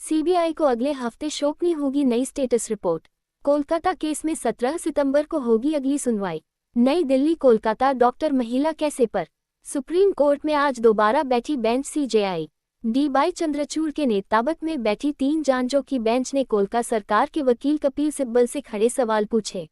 CBI को अगले हफ्ते सौंपनी होगी नई स्टेटस रिपोर्ट। कोलकाता केस में 17 सितंबर को होगी अगली सुनवाई। नई दिल्ली कोलकाता डॉक्टर महिला कैसे पर सुप्रीम कोर्ट में आज दोबारा बैठी bench CJI D Y Chandrachud के नेतृत्व में बैठी 3 जजों की बेंच ने कोलकाता सरकार के वकील कपिल सिब्बल से खड़े सवाल पूछे।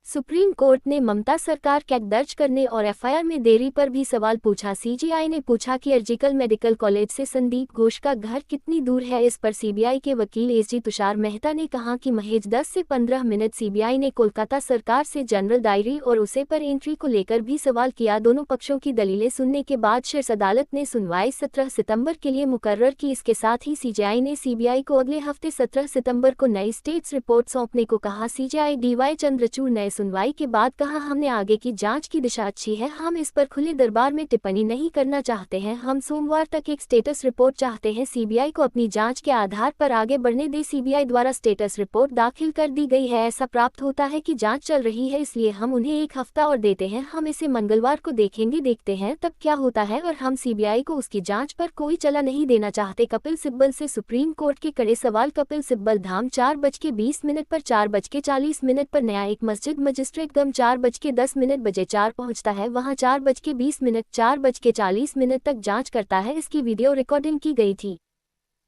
सुप्रीम कोर्ट ने ममता सरकार केस दर्ज करने और एफआईआर में देरी पर भी सवाल पूछा। सीजीआई ने पूछा कि अर्जिकल मेडिकल कॉलेज से संदीप घोष का घर कितनी दूर है। इस पर सीबीआई के वकील एसजी तुषार मेहता ने कहा कि महज 10 से 15 मिनट। सीबीआई ने कोलकाता सरकार से जनरल डायरी और उसे पर एंट्री को लेकर भी सवाल किया। दोनों पक्षों की दलीलें सुनने के बाद शीर्ष अदालत ने सुनवाई 17 सितंबर के लिए मुकर्रर की। इसके साथ ही सीजीआई ने सीबीआई को अगले हफ्ते 17 सितंबर को नई स्टेट्स रिपोर्ट सौंपने को कहा। CJI D.Y.. चंद्रचूड़ ने सुनवाई के बाद कहा, हमने आगे की जांच की दिशा अच्छी है, हम इस पर खुले दरबार में टिप्पणी नहीं करना चाहते हैं, हम सोमवार तक एक स्टेटस रिपोर्ट चाहते हैं। सीबीआई को अपनी जांच के आधार पर आगे बढ़ने दे। सीबीआई द्वारा स्टेटस रिपोर्ट दाखिल कर दी गई है। ऐसा प्राप्त होता है कि जांच चल रही है, इसलिए हम उन्हें 1 हफ्ता और देते हैं। हम इसे मंगलवार को देखेंगे, देखते हैं तब क्या होता है, और हम सीबीआई को उसकी जांच पर कोई चला नहीं देना चाहते। कपिल सिब्बल से सुप्रीम कोर्ट के कड़े सवाल। कपिल सिब्बल धाम 4:20 पर 4:40 पर न्यायिक मस्जिद मजिस्ट्रेट गम 4:10 बजे 4 पहुंचता है, वहां 4:20 4:40 तक जांच करता है। इसकी वीडियो रिकॉर्डिंग की गई थी।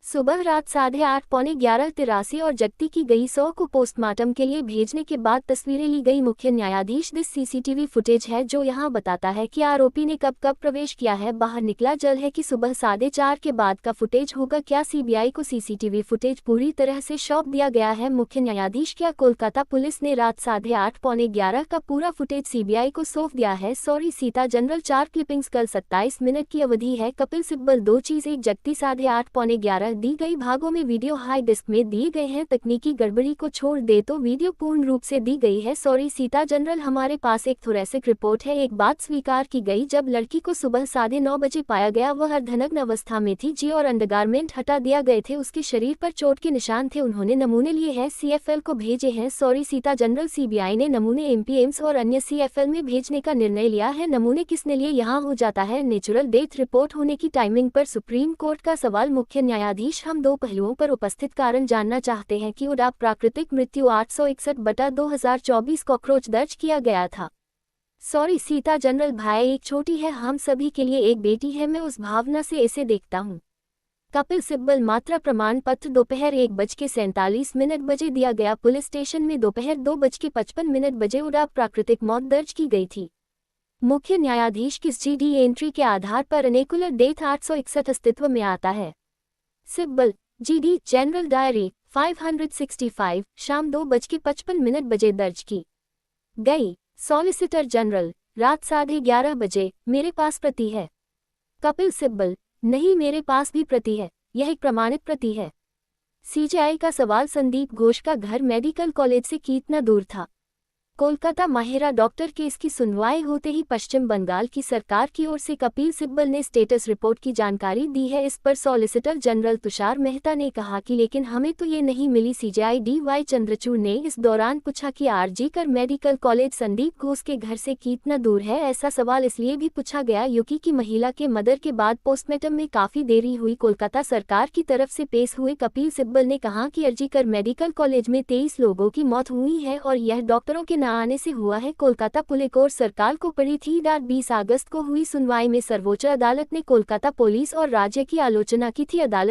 सुबह रात 8:30 पौने 11 तिरासी और जब्ती की गई 100 को पोस्टमार्टम के लिए भेजने के बाद तस्वीरें ली गई। मुख्य न्यायाधीश दिस सीसीटीवी फुटेज है जो यहां बताता है कि आरोपी ने कब कब प्रवेश किया है, बाहर निकला। जल्द है कि सुबह 4:30 के बाद का फुटेज होगा। क्या सीबीआई को सीसीटीवी फुटेज पूरी तरह से सौंप दिया गया है? मुख्य न्यायाधीश, क्या कोलकाता पुलिस ने रात 8:30 पौने 11 का पूरा फुटेज सीबीआई को सौंप दिया है? सॉरी सीता जनरल 4 क्लिपिंग्स कल 27 मिनट की अवधि है। कपिल सिब्बल 2 चीज एक जगती 8:30 पौने 11 दी गई भागों में वीडियो हाई डिस्क में दिए गए हैं। तकनीकी गड़बड़ी को छोड़ दे तो वीडियो पूर्ण रूप से दी गई है। सॉरी सीता जनरल, हमारे पास एक थोरेसिक रिपोर्ट है। एक बात स्वीकार की गई, जब लड़की को सुबह 9:30 बजे पाया गया वह अर्धनग्न अवस्था में थी जी, और अंडरगारमेंट हटा दिया गए थे। उसके शरीर पर चोट के निशान थे। उन्होंने नमूने लिए हैं, सीएफएल को भेजे हैं। सॉरी सीता जनरल, सीबीआई ने नमूने एमपीएम्स और अन्य सीएफएल में भेजने का निर्णय लिया है। नमूने किसने लिए? यहाँ हो जाता है नेचुरल डेथ रिपोर्ट होने की टाइमिंग पर सुप्रीम कोर्ट का सवाल। मुख्य न्यायाधीश, हम 2 पहलुओं पर उपस्थित कारण जानना चाहते हैं कि उड़ाप प्राकृतिक मृत्यु 861/2024 कॉकरोच दर्ज किया गया था। सॉरी सीता जनरल, भाई एक छोटी है, हम सभी के लिए एक बेटी है, मैं उस भावना से इसे देखता हूँ। कपिल सिब्बल, मात्रा प्रमाण पत्र दोपहर 1:47 बजे दिया गया। पुलिस स्टेशन में दोपहर 2:55 बजे उड़ाप प्राकृतिक मौत दर्ज की गई थी। मुख्य न्यायाधीश, किस जीडी एंट्री के आधार पर अनेकुलर डेथ 861 अस्तित्व में आता है? सिब्बल, जीडी जनरल डायरी 565 शाम 2:55 बजे दर्ज की गई। सॉलिसिटर जनरल, रात 11:30 बजे, मेरे पास प्रति है। कपिल सिब्बल, नहीं, मेरे पास भी प्रति है, यह एक प्रमाणित प्रति है। सीजेआई का सवाल, संदीप घोष का घर मेडिकल कॉलेज से कितना दूर था? कोलकाता महिला डॉक्टर केस की सुनवाई होते ही पश्चिम बंगाल की सरकार की ओर से कपिल सिब्बल ने स्टेटस रिपोर्ट की जानकारी दी है। इस पर सॉलिसिटर जनरल तुषार मेहता ने कहा कि लेकिन हमें तो ये नहीं मिली। CJI D.Y.. चंद्रचूड़ ने इस दौरान पूछा कि आरजीकर मेडिकल कॉलेज संदीप घोष के घर से कितना दूर है। ऐसा सवाल इसलिए भी पूछा गया क्योंकि महिला के मर्डर के बाद पोस्टमार्टम में काफी देरी हुई। कोलकाता सरकार की तरफ से पेश हुए कपिल सिब्बल ने कहा कि आरजीकर मेडिकल कॉलेज में 23 लोगों की मौत हुई है और यह डॉक्टरों के न आने से हुआ है। कोलकाता पुलिस और सरकार को पड़ी थी। 20 अगस्त को हुई सुनवाई में सर्वोच्च अदालत ने कोलकाता पुलिस और राज्य की आलोचना की थी। अदालत